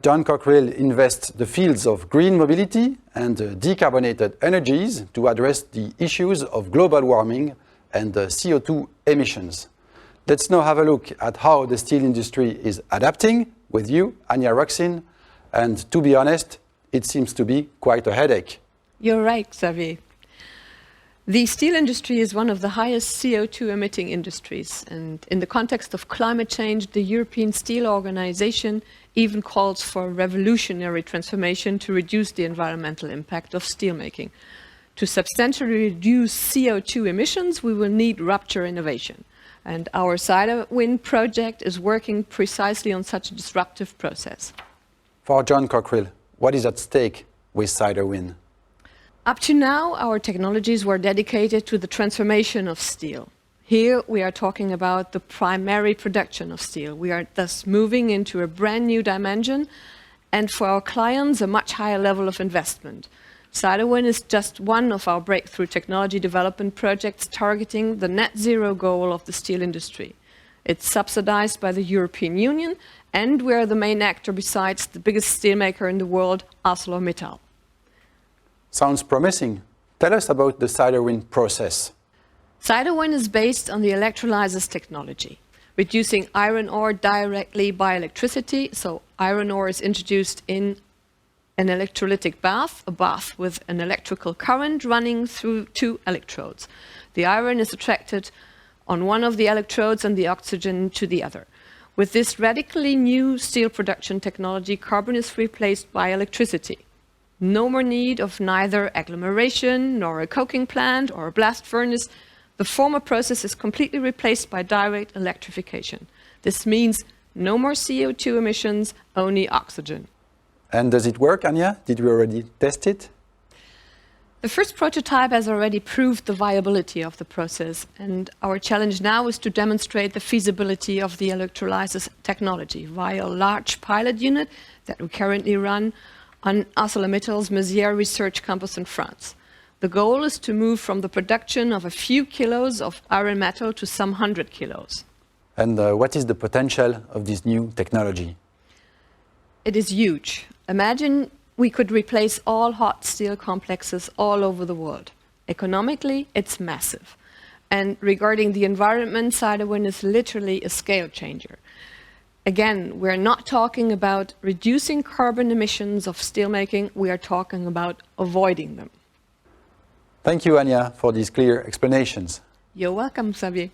John Cockerill invests the fields of green mobility and decarbonated energies to address the issues of global warming and CO2 emissions. Let's now have a look at how the steel industry is adapting with you, Anya Roxin, and to be honest, it seems to be quite a headache. You're right, Xavier. The steel industry is one of the highest CO2 emitting industries, and in the context of climate change, the European Steel Organization even calls for revolutionary transformation to reduce the environmental impact of steelmaking. To substantially reduce CO2 emissions, we will need rupture innovation. And our Siderwin project is working precisely on such a disruptive process. For John Cockerill, what is at stake with Siderwin? Up to now, our technologies were dedicated to the transformation of steel. Here we are talking about the primary production of steel. We are thus moving into a brand new dimension and for our clients a much higher level of investment. Siderwin is just one of our breakthrough technology development projects targeting the net zero goal of the steel industry. It's subsidized by the European Union and we are the main actor besides the biggest steelmaker in the world, ArcelorMittal. Sounds promising. Tell us about the Siderwin process. Siderwin is based on the electrolysis technology, reducing iron ore directly by electricity. So iron ore is introduced in an electrolytic bath, a bath with an electrical current running through two electrodes. The iron is attracted on one of the electrodes and the oxygen to the other. With this radically new steel production technology, carbon is replaced by electricity. No more need of neither agglomeration, nor a coking plant or a blast furnace. The former process is completely replaced by direct electrification. This means no more CO2 emissions, only oxygen. And does it work, Anya? Did we already test it? The first prototype has already proved the viability of the process, and our challenge now is to demonstrate the feasibility of the electrolysis technology via a large pilot unit that we currently run on ArcelorMittal's Mézières Research Campus in France. The goal is to move from the production of a few kilos of iron metal to some 100 kilos. And what is the potential of this new technology? It is huge. Imagine we could replace all hot steel complexes all over the world. Economically, it's massive. And regarding the environment, Siderwin is literally a scale changer. Again, we're not talking about reducing carbon emissions of steelmaking, we are talking about avoiding them. Thank you, Anya, for these clear explanations. You're welcome, Xavier.